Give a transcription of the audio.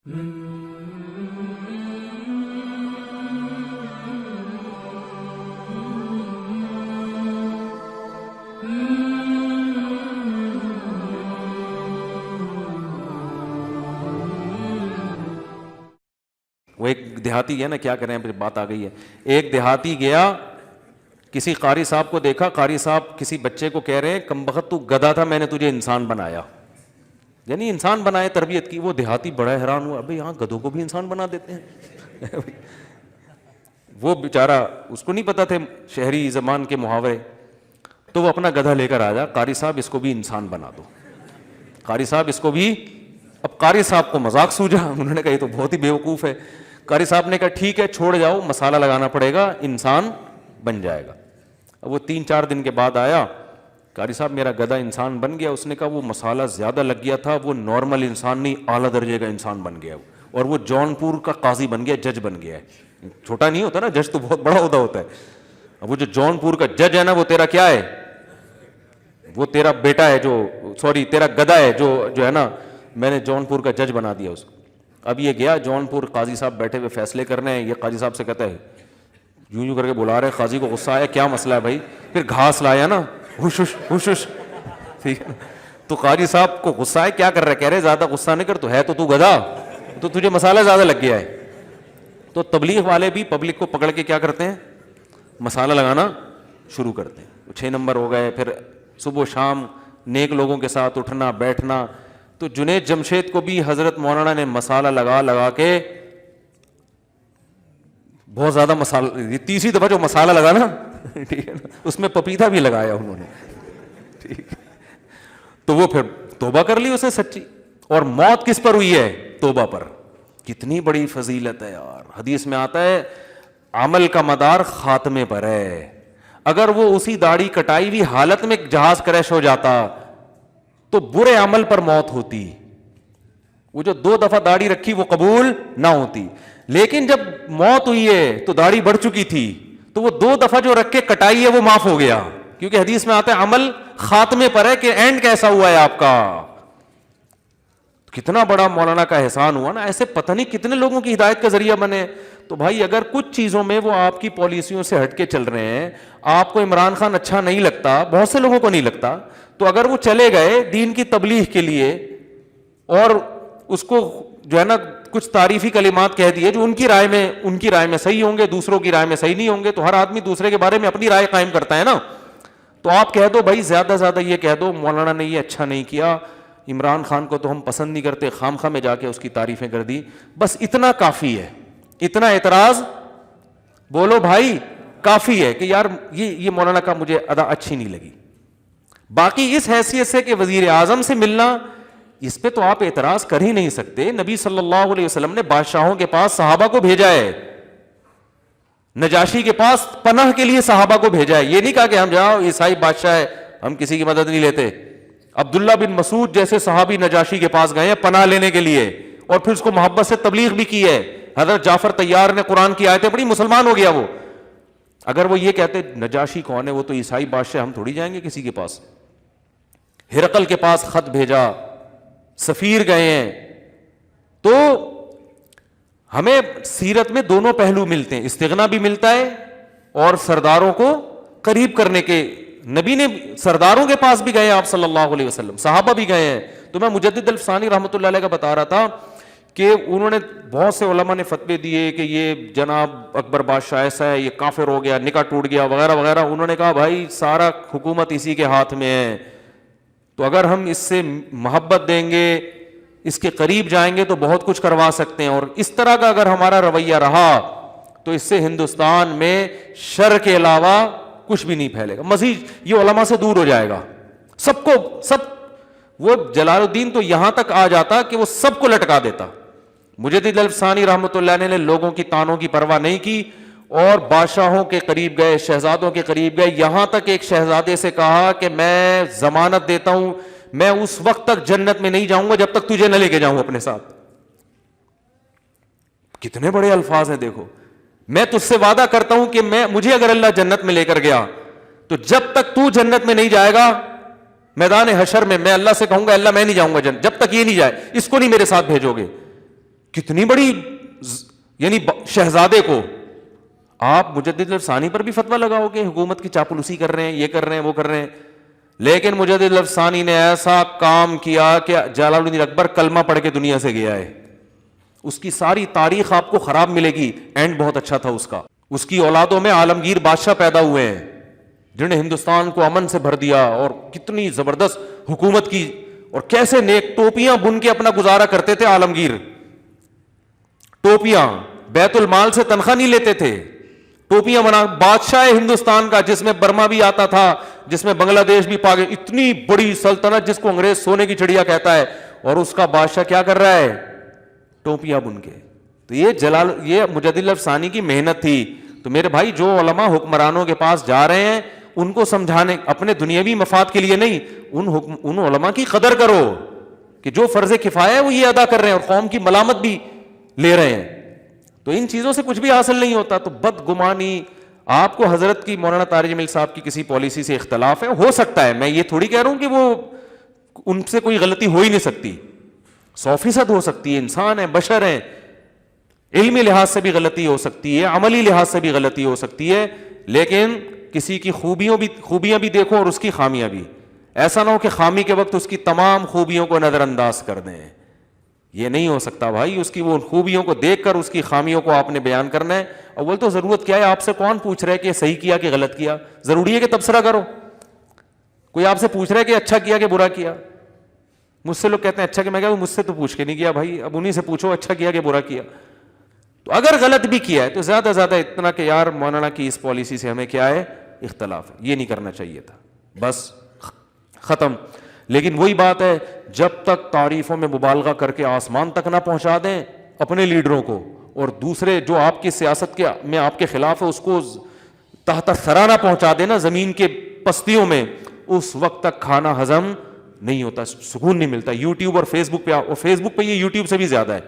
وہ ایک دیہاتی گیا نا, کیا کریں پھر بات آ گئی ہے. ایک دیہاتی گیا, کسی قاری صاحب کو دیکھا, قاری صاحب کسی بچے کو کہہ رہے ہیں کمبخت تو گدھا تھا, میں نے تجھے انسان بنایا, یعنی انسان بنائے, تربیت کی. وہ دیہاتی بڑا حیران ہوا, ابھی یہاں گدھوں کو بھی انسان بنا دیتے ہیں. وہ بیچارہ, اس کو نہیں پتا تھے شہری زبان کے محاورے, تو وہ اپنا گدھا لے کر آیا, قاری صاحب اس کو بھی انسان بنا دو, قاری صاحب اس کو بھی. اب قاری صاحب کو مذاق سوجا, انہوں نے کہا یہ تو بہت ہی بیوقوف ہے. قاری صاحب نے کہا ٹھیک ہے چھوڑ جاؤ, مسالہ لگانا پڑے گا, انسان بن جائے گا. اب وہ 3-4 دن کے بعد آیا, قاری صاحب میرا گدھا انسان بن گیا. اس نے کہا وہ مسالہ زیادہ لگ گیا تھا, وہ نارمل انسان نہیں اعلیٰ درجے کا انسان بن گیا, اور وہ جونپور کا قاضی بن گیا, جج بن گیا ہے. چھوٹا نہیں ہوتا نا جج, تو بہت بڑا عہدہ ہوتا ہے. اب وہ جو جونپور کا جج ہے نا, وہ تیرا کیا ہے, وہ تیرا بیٹا ہے, جو سوری تیرا گدھا ہے, جو ہے نا, میں نے جونپور کا جج بنا دیا اس کو. اب یہ گیا جونپور, قاضی صاحب بیٹھے ہوئے فیصلے کرنے ہیں. یہ قاضی صاحب سے کہتا ہے, یوں کر کے بلا رہے, قاضی کو غصہ آیا, کیا مسئلہ ہے بھائی, پھر گھاس لایا نا, ہوش ہوش, ٹھیک ہے. تو قاضی صاحب کو غصہ ہے, کیا کر رہا ہے, کہہ رہے زیادہ غصہ نہیں کر, تو ہے تو گدھا, تو تجھے مسالہ زیادہ لگ گیا ہے. تو تبلیغ والے بھی پبلک کو پکڑ کے کیا کرتے ہیں, مسالہ لگانا شروع کرتے ہیں. 6 نمبر ہو گئے, پھر صبح و شام نیک لوگوں کے ساتھ اٹھنا بیٹھنا. تو جنید جمشید کو بھی حضرت مولانا نے مسالہ لگا کے بہت زیادہ مسالہ, یہ 30 دفعہ جو مسالہ لگا نا, ٹھیک ہے نا, اس میں پپیتا بھی لگایا انہوں نے, ٹھیک. تو وہ پھر توبہ کر لی اسے سچی, اور موت کس پر ہوئی ہے, توبہ پر. کتنی بڑی فضیلت ہے یار. حدیث میں آتا ہے عمل کا مدار خاتمے پر ہے. اگر وہ اسی داڑھی کٹائی ہوئی حالت میں جہاز کریش ہو جاتا تو برے عمل پر موت ہوتی. وہ جو 2 دفعہ داڑھی رکھی وہ قبول نہ ہوتی. لیکن جب موت ہوئی ہے تو داڑھی بڑھ چکی تھی, تو وہ 2 دفعہ جو رکھ کے کٹائی ہے وہ معاف ہو گیا, کیونکہ حدیث میں آتا ہے عمل خاتمے پر ہے, کہ اینڈ کیسا ہوا ہے آپ کا. کتنا بڑا مولانا کا احسان ہوا نا, ایسے پتہ نہیں کتنے لوگوں کی ہدایت کا ذریعہ بنے. تو بھائی اگر کچھ چیزوں میں وہ آپ کی پالیسیوں سے ہٹ کے چل رہے ہیں, آپ کو عمران خان اچھا نہیں لگتا, بہت سے لوگوں کو نہیں لگتا, تو اگر وہ چلے گئے دین کی تبلیغ کے لیے اور اس کو جو ہے نا کچھ تعریفی کلمات کہہ دیے جو ان کی رائے میں صحیح ہوں گے, دوسروں کی رائے میں صحیح نہیں ہوں گے, تو ہر آدمی دوسرے کے بارے میں اپنی رائے قائم کرتا ہے نا. تو آپ کہہ دو بھائی, زیادہ سے زیادہ یہ کہہ دو مولانا نے یہ اچھا نہیں کیا, عمران خان کو تو ہم پسند نہیں کرتے, خام خواہ میں جا کے اس کی تعریفیں کر دی, بس اتنا کافی ہے. اتنا اعتراض بولو بھائی کافی ہے کہ یار یہ مولانا کا مجھے ادا اچھی نہیں لگی. باقی اس حیثیت سے کہ وزیر اعظم سے ملنا, اس پہ تو آپ اعتراض کر ہی نہیں سکتے. نبی صلی اللہ علیہ وسلم نے بادشاہوں کے پاس صحابہ کو بھیجا ہے, نجاشی کے پاس پناہ کے لیے صحابہ کو بھیجا ہے. یہ نہیں کہا کہ ہم جاؤ عیسائی بادشاہ ہے ہم کسی کی مدد نہیں لیتے. عبداللہ بن مسعود جیسے صحابی نجاشی کے پاس گئے ہیں پناہ لینے کے لیے, اور پھر اس کو محبت سے تبلیغ بھی کی ہے. حضرت جعفر طیار نے قرآن کی آیتیں پڑھی, مسلمان ہو گیا وہ. اگر وہ یہ کہتے نجاشی کون ہے, وہ تو عیسائی بادشاہ, ہم تھوڑی جائیں گے کسی کے پاس. ہرقل کے پاس خط بھیجا, سفیر گئے ہیں. تو ہمیں سیرت میں دونوں پہلو ملتے ہیں, استغنا بھی ملتا ہے اور سرداروں کو قریب کرنے کے. نبی نے سرداروں کے پاس بھی گئے آپ صلی اللہ علیہ وسلم, صحابہ بھی گئے ہیں. تو میں مجدد الفسانی رحمۃ اللہ علیہ کا بتا رہا تھا کہ انہوں نے بہت سے علماء نے فتوے دیے کہ یہ جناب اکبر بادشاہ ایسا ہے, یہ کافر ہو گیا, نکاح ٹوٹ گیا وغیرہ وغیرہ. انہوں نے کہا بھائی سارا حکومت اسی کے ہاتھ میں ہے, تو اگر ہم اس سے محبت دیں گے, اس کے قریب جائیں گے تو بہت کچھ کروا سکتے ہیں. اور اس طرح کا اگر ہمارا رویہ رہا تو اس سے ہندوستان میں شر کے علاوہ کچھ بھی نہیں پھیلے گا. مزید یہ علماء سے دور ہو جائے گا, سب وہ جلال الدین تو یہاں تک آ جاتا کہ وہ سب کو لٹکا دیتا. مجدد الفسانی رحمۃ اللہ علیہ نے لوگوں کی تانوں کی پرواہ نہیں کی اور بادشاہوں کے قریب گئے, شہزادوں کے قریب گئے. یہاں تک ایک شہزادے سے کہا کہ میں ضمانت دیتا ہوں میں اس وقت تک جنت میں نہیں جاؤں گا جب تک تجھے نہ لے کے جاؤں اپنے ساتھ. کتنے بڑے الفاظ ہیں دیکھو. میں تجھ سے وعدہ کرتا ہوں کہ مجھے اگر اللہ جنت میں لے کر گیا تو جب تک تو جنت میں نہیں جائے گا میدان حشر میں اللہ سے کہوں گا اللہ میں نہیں جاؤں گا جنت جب تک یہ نہیں جائے, اس کو نہیں میرے ساتھ بھیجو گے. کتنی بڑی یعنی شہزادے کو آپ مجدد الثانی پر بھی فتویٰ لگاؤ گے حکومت کی چاپلوسی کر رہے ہیں, یہ کر رہے ہیں, وہ کر رہے ہیں. لیکن مجدد الثانی نے ایسا کام کیا کہ جلال الدین اکبر کلمہ پڑھ کے دنیا سے گیا ہے. اس کی ساری تاریخ آپ کو خراب ملے گی, اینڈ بہت اچھا تھا اس کا. اس کی اولادوں میں عالمگیر بادشاہ پیدا ہوئے ہیں جنہوں نے ہندوستان کو امن سے بھر دیا, اور کتنی زبردست حکومت کی, اور کیسے نیک ٹوپیاں بن کے اپنا گزارا کرتے تھے عالمگیر. ٹوپیاں بیت المال سے تنخواہ نہیں لیتے تھے, ٹوپیاں بنا. بادشاہ ہندوستان کا جس میں برما بھی آتا تھا, جس میں بنگلہ دیش بھی پاک, اتنی بڑی سلطنت جس کو انگریز سونے کی چڑیا کہتا ہے, اور اس کا بادشاہ کیا کر رہا ہے, ٹوپیاں بن کے. تو یہ مجدد الثانی کی محنت تھی. تو میرے بھائی جو علماء حکمرانوں کے پاس جا رہے ہیں ان کو سمجھانے, اپنے دنیاوی مفاد کے لیے نہیں, ان علماء کی قدر کرو کہ جو فرض کفایہ ہے وہ یہ ادا کر رہے ہیں, اور قوم کی ملامت بھی لے رہے ہیں. تو ان چیزوں سے کچھ بھی حاصل نہیں ہوتا. تو بدگمانی, آپ کو حضرت کی مولانا طارق جمیل صاحب کی کسی پالیسی سے اختلاف ہے, ہو سکتا ہے, میں یہ تھوڑی کہہ رہا ہوں کہ وہ ان سے کوئی غلطی ہو ہی نہیں سکتی, 100% ہو سکتی ہے, انسان ہے, بشر ہیں, علمی لحاظ سے بھی غلطی ہو سکتی ہے, عملی لحاظ سے بھی غلطی ہو سکتی ہے. لیکن کسی کی خوبیاں بھی دیکھو اور اس کی خامیاں بھی. ایسا نہ ہو کہ خامی کے وقت اس کی تمام خوبیوں کو نظر انداز کر دیں, یہ نہیں ہو سکتا بھائی. اس کی وہ خوبیوں کو دیکھ کر اس کی خامیوں کو آپ نے بیان کرنا ہے. اول تو ضرورت کیا ہے, آپ سے کون پوچھ رہا ہے کہ صحیح کیا کہ غلط کیا؟ ضروری ہے کہ تبصرہ کرو. کوئی آپ سے پوچھ رہا ہے کہ اچھا کیا کہ برا کیا؟ مجھ سے لوگ کہتے ہیں اچھا کہ, میں کہا مجھ سے تو پوچھ کے نہیں کیا بھائی, اب انہیں سے پوچھو اچھا کیا کہ برا کیا. تو اگر غلط بھی کیا ہے تو زیادہ زیادہ اتنا کہ یار مولانا کی اس پالیسی سے ہمیں کیا ہے, اختلاف ہے, یہ نہیں کرنا چاہیے تھا, بس ختم. لیکن وہی بات ہے, جب تک تعریفوں میں مبالغہ کر کے آسمان تک نہ پہنچا دیں اپنے لیڈروں کو, اور دوسرے جو آپ کی سیاست کے میں آپ کے خلاف ہے اس کو تحت ثری نہ پہنچا دینا زمین کے پستیوں میں, اس وقت تک کھانا ہضم نہیں ہوتا, سکون نہیں ملتا. یوٹیوب اور فیس بک پہ, اور فیس بک پہ یہ یوٹیوب سے بھی زیادہ ہے.